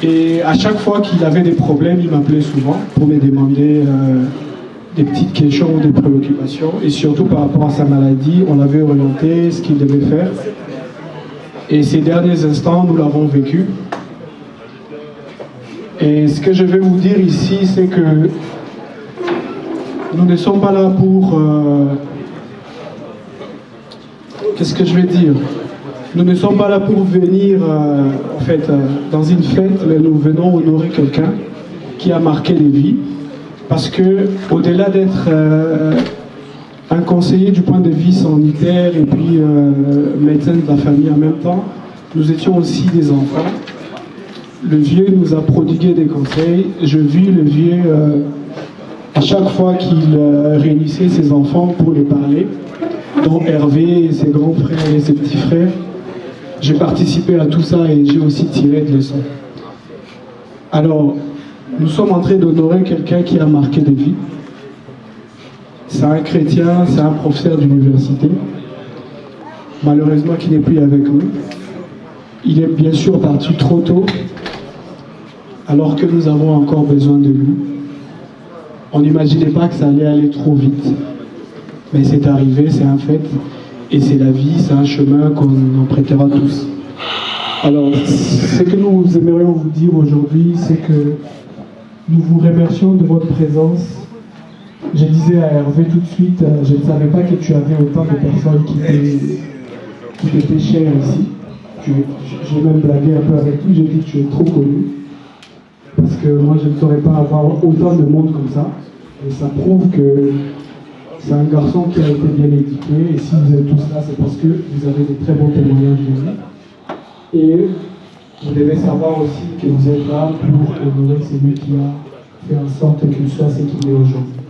Et à chaque fois qu'il avait des problèmes, il m'appelait souvent pour me demander des petites questions ou des préoccupations. Et surtout par rapport à sa maladie, on l'avait orienté, ce qu'il devait faire. Et ces derniers instants, nous l'avons vécu. Et ce que je vais vous dire ici, c'est que nous ne sommes pas là pour... Qu'est-ce que je vais dire? Nous ne sommes pas là pour venir, en fait, dans une fête, mais nous venons honorer quelqu'un qui a marqué des vies. Parce que, au-delà d'être un conseiller du point de vue sanitaire et puis médecin de la famille en même temps, nous étions aussi des enfants. Le vieux nous a prodigué des conseils. Je vis le vieux à chaque fois qu'il réunissait ses enfants pour les parler, dont Hervé et ses grands frères et ses petits frères. J'ai participé à tout ça et j'ai aussi tiré des leçons. Alors, nous sommes en train d'honorer quelqu'un qui a marqué des vies. C'est un chrétien, c'est un professeur d'université, malheureusement qui n'est plus avec nous. Il est bien sûr parti trop tôt, alors que nous avons encore besoin de nous. On n'imaginait pas que ça allait aller trop vite. Mais c'est arrivé, c'est un fait. Et c'est la vie, c'est un chemin qu'on empruntera tous. Alors, ce que nous aimerions vous dire aujourd'hui, c'est que nous vous remercions de votre présence. Je disais à Hervé tout de suite, je ne savais pas que tu avais autant de personnes qui t'étaient chères ici. J'ai même blagué un peu avec lui, j'ai dit que tu es trop connu. Parce que moi, je ne saurais pas avoir autant de monde comme ça. Et ça prouve que c'est un garçon qui a été bien éduqué. Et si vous êtes tous là, c'est parce que vous avez des très bons témoignages de lui. Et vous devez savoir aussi que vous êtes là pour honorer celui qui a fait en sorte qu'il soit ce qu'il est aujourd'hui.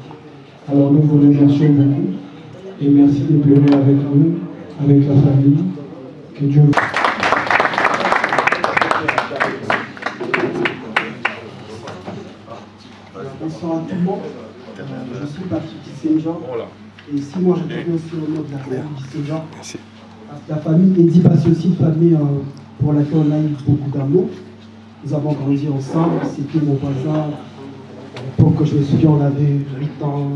Alors nous vous remercions beaucoup et merci de pleurer avec nous, avec la famille. Que Dieu vous... Bonsoir à tout le monde. Je suis Patrick Saint-Jean. Et ici, moi, je travaille aussi au nom de la famille Saint-Jean. La famille Eddy Bassi aussi, une famille pour laquelle on a eu beaucoup d'amour. Nous avons grandi ensemble. C'était mon voisin. À l'époque, je me souviens, on avait 8 ans,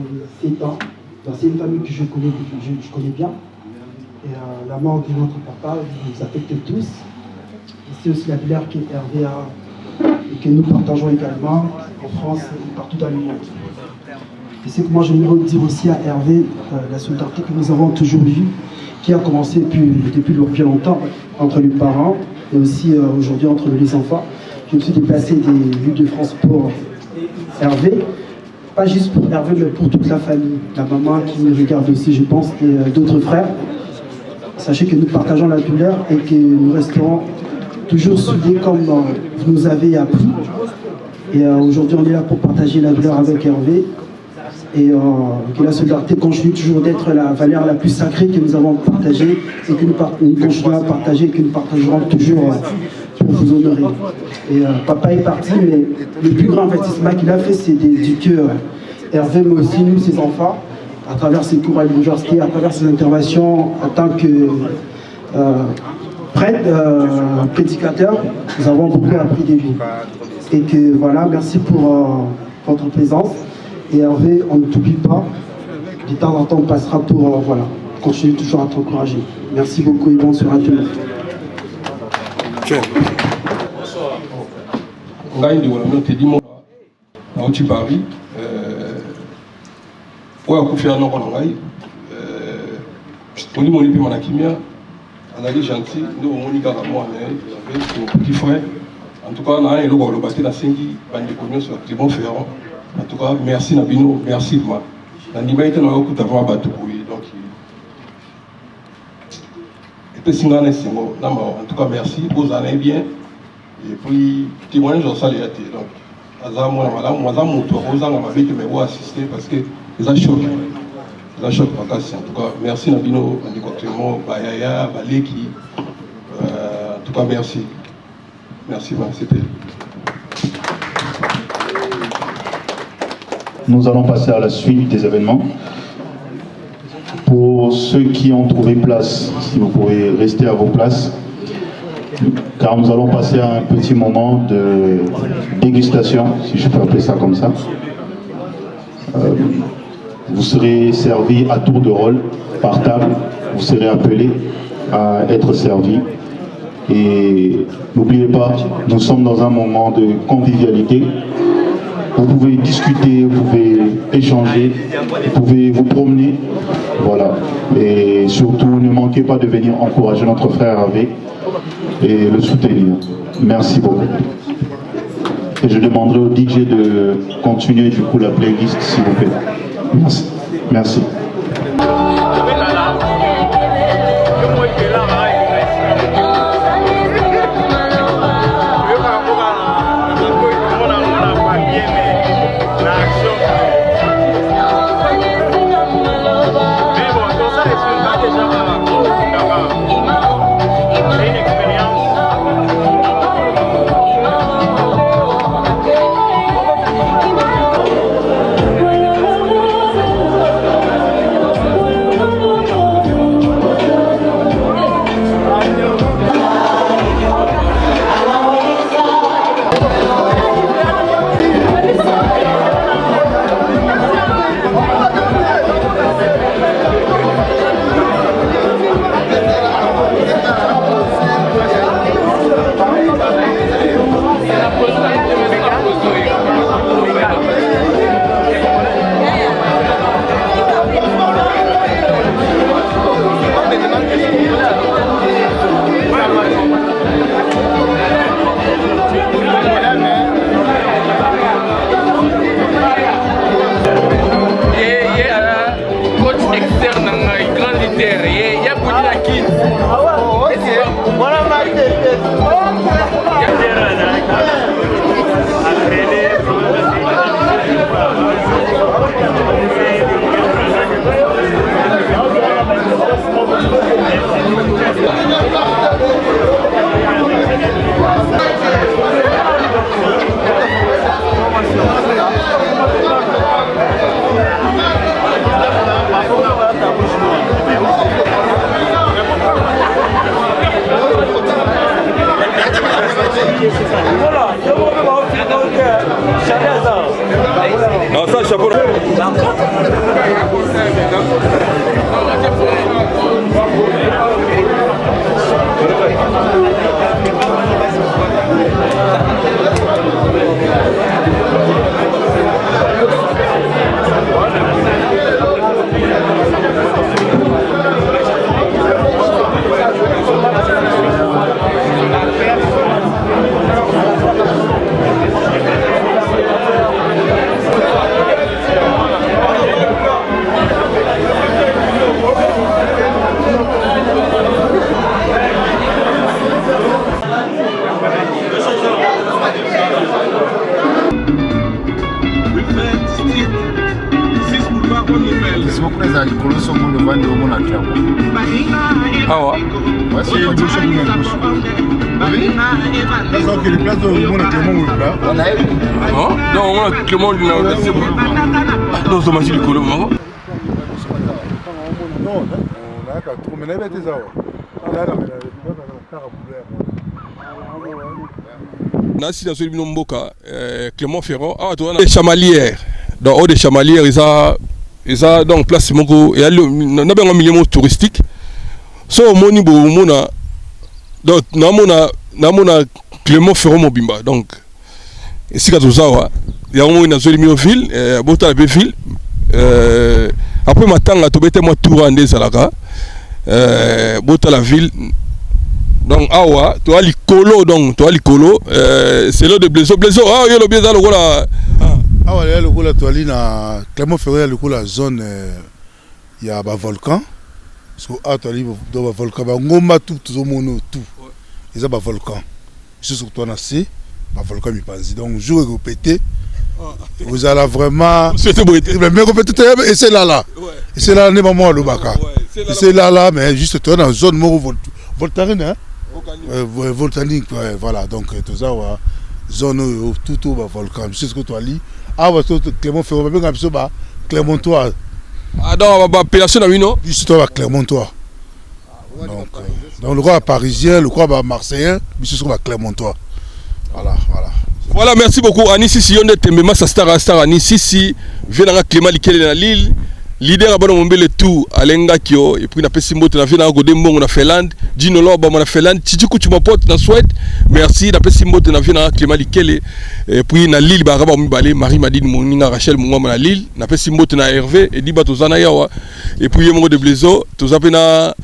7 ans. C'est une famille que je connais bien. Et la mort de notre papa nous affecte tous. Et c'est aussi la douleur que Hervé a et que nous partageons également en France et partout dans le monde. Et c'est que moi j'aimerais dire aussi à Hervé la solidarité que nous avons toujours vue, qui a commencé depuis bien longtemps entre les parents et aussi aujourd'hui entre les enfants. Je me suis déplacé des villes de France pour Hervé, pas juste pour Hervé mais pour toute la famille, la maman qui me regarde aussi je pense et d'autres frères. Sachez que nous partageons la douleur et que nous resterons toujours soudés comme vous nous avez appris. Et aujourd'hui, on est là pour partager la douleur avec Hervé. Et que la solidarité continue toujours d'être la valeur la plus sacrée que nous avons partagée et que nous continuons à partager et que nous partagerons toujours pour vous honorer. Et papa est parti, mais le plus grand investissement qu'il a fait, c'est d'éduquer Hervé, mais aussi nous, ses enfants, à travers ses cours à l'université, à travers ses interventions en tant que prédicateur, nous avons beaucoup appris de lui. Et que voilà, merci pour votre présence. Et Hervé, on ne t'oublie pas. De temps en temps, on passera pour continuer toujours à t'encourager. Merci beaucoup et bonne soirée à tout le monde. Ngai ndi wala miote di mona na uti Paris oya kufia noko na ngai oli moni pe mana kimia anali gentil ndo moni kaka moi mais son petit frère en tout cas na elo ko lo bati na sengi bandi konyo sur Clément Ferrand en tout cas merci Nabino merci moi na ndima ite na okuta vraiment batu boyi donc et puis singana singo na en tout cas merci vous allez bien. Et puis, témoignage en salle, donc, Azam, madame, moi, Azam, mais assister parce que les a choqué. Les a choqué, en tout cas, merci Nabino, Andiko Clément, Bayaya, Baleki. En tout cas, merci. Merci, c'était. Nous allons passer à la suite des événements. Pour ceux qui ont trouvé place, si vous pouvez rester à vos places, car nous allons passer à un petit moment de dégustation, si je peux appeler ça comme ça. Vous serez servi à tour de rôle, par table, vous serez appelé à être servi. Et n'oubliez pas, nous sommes dans un moment de convivialité. Vous pouvez discuter, vous pouvez échanger, vous pouvez vous promener. Voilà. Et surtout, ne manquez pas de venir encourager notre frère Hervé et le soutenir. Merci beaucoup. Et je demanderai au DJ de continuer du coup la playlist s'il vous plaît. Merci. Merci. Facebook les a likolo sur mon devant de mon clairement. Ah ouais. Ouais, c'est pas du tout. Non, on a Clément du Nord. Non, c'est Magie Likolo. Non, on a qu'à trop mener les tes Nasi na Solibino Mboka, Clément Ferrand, ah toi des chamalières. Dans haut des chamalières, ils a donc place moko, il y a na ben un milieu touristique. So moni bo mona donc na mona Clément Ferrand mobimba. Donc ici ka tozawa, il y a un na Solibino ville, bota la ville. Après matanga to bete moi tour ande salaka. Bota la ville. Donc awa to ali kolo donc to ali kolo c'est l'eau de Blaiseau ah yo le bien dans le voilà awa le gola to ali na Clément Ferrand le gola zone il y a ba volcan so to ali do ba volcan ba ngoma tout mono tout ils a ba volcan je suis toi na c'est ba volcan mi panzi donc jour répété vous allez vraiment mais répéter et c'est là et c'est là ne maman le baka c'est là mais juste toi dans zone moro voltarine hein volcanique, ouais, voilà, donc tout ça, ouais, zone tout au volcan, c'est ce que tu as dit. Ah, ouais, Clément Ferrand, mais bien, Clermontois. Ah, dans l'appellation, non? Juste toi, Clermontois. Donc, le roi parisien, le roi marseillais, mais c'est ce qu'on va Clermontois. Voilà, voilà. Voilà, merci beaucoup. Anis, si on est Mbema, star Anis, si vient à Clément Likele dans l'île. Leader abano mombele tout alenga kio et puis na pesi mbote na vina godembo na Finlande Dino Loba na Finlande Chichiku Chumapote na Sweden merci na pesi mbote na vina Clément Likele et puis na Lille ba raba mibale Marie Madine Moninga Rachel Mungwa na Lille na pesi mbote na Hervé et diba tozana yawa et puis Yemongo de Blaiseau tozapena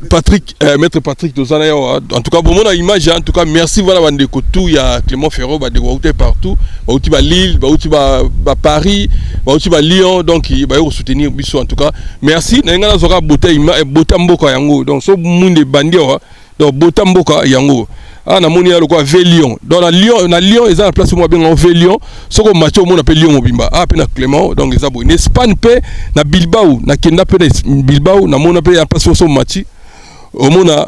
Patrick, maître Patrick Tozana yawa en tout cas pour mon image en tout cas merci voilà bandeko tout il y a Clément Ferrand ba de partout ba outi ba Lille ba outi ba Paris ba outi ba Lyon donc il va soutenir biso en tout cas merci na ngana zoka bota mboka yango donc so munde bandio donc bota mboka yango ah na moni le quoi Vélion dans la Lyon ils ont la place moi bien en Vélion so ko match on appelle Lyon mobimba ah pe na Clément donc ils ont en Espagne pe na Bilbao na kenda pe Bilbao na mona pe en place so match au mona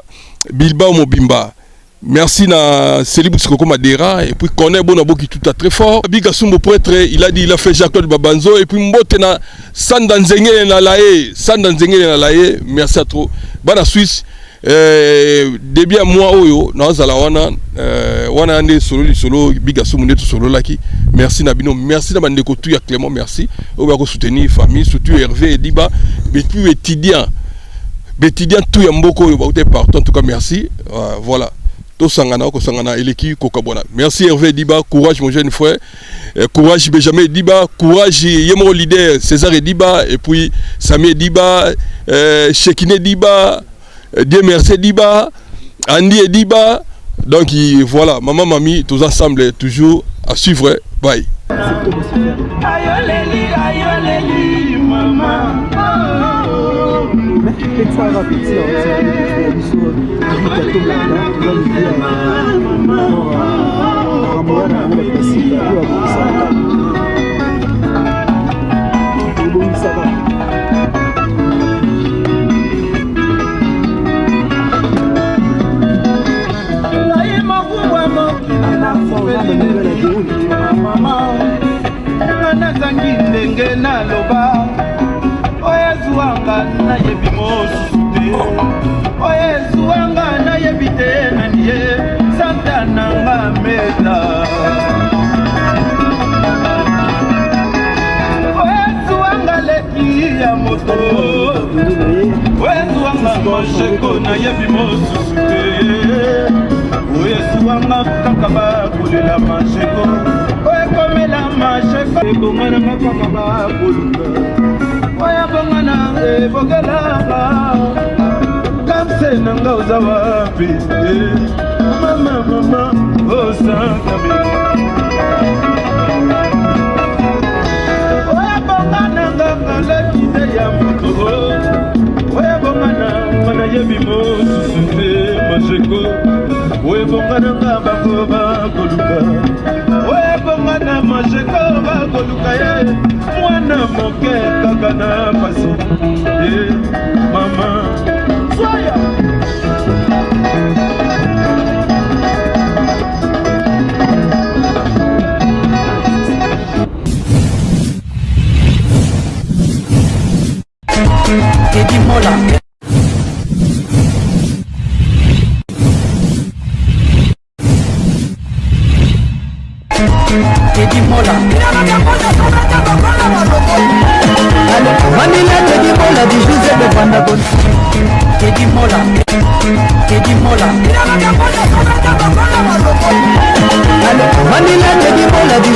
Bilbao mobimba merci na Célib Sikoko Madera et puis connaît bon aboki tout à très fort Biga Sumbo prêtre il a dit il a fait Jacques Babanzo et puis mbote na Sandanzengele na lae merci à trop bana Suisse début mois oyo na zala wana ande solo Biga Sumbo ndeto solo laki merci na bino merci na bandeko tout ya Clément merci o ba ko soutenir famille surtout Hervé et Diba et puis étudiant tout ya mboko yo ba outé partout en tout cas merci voilà to sangana ko sangana eleki ko kabona merci Hervé Diba courage mon jeune frère courage Benjamin Diba courage Yemo leader César Diba et puis Sami Diba Chekine Diba Dieu merci Diba Andy Diba donc voilà maman mamie tous ensemble toujours à suivre bye ayoleli maman Oyezuanga na yebi mosude Oyezuanga na yebi tena niye Santana nga meta Oyezuanga leki ya moto Oyezuanga masheko na yebi mosude Oyezuanga kakaba kulela masheko Oyekomela masheko Ebongana kakaba kuluka Oya bongana ebogelaka Kamse nanga uza wapi Mama osakabe Oya bongana nga lekide ya moto Oya bongana mana yebi mosusute masheko Oya bongana nga bako bakoluka Oya bongana masheko bakoluka ye Mwana mwana moke kaka na pasi mama soya Teddy Mola Teddy Mola Manila Teddy Mola di José de Vandagon Teddy Mola Teddy Mola Manila Teddy Mola di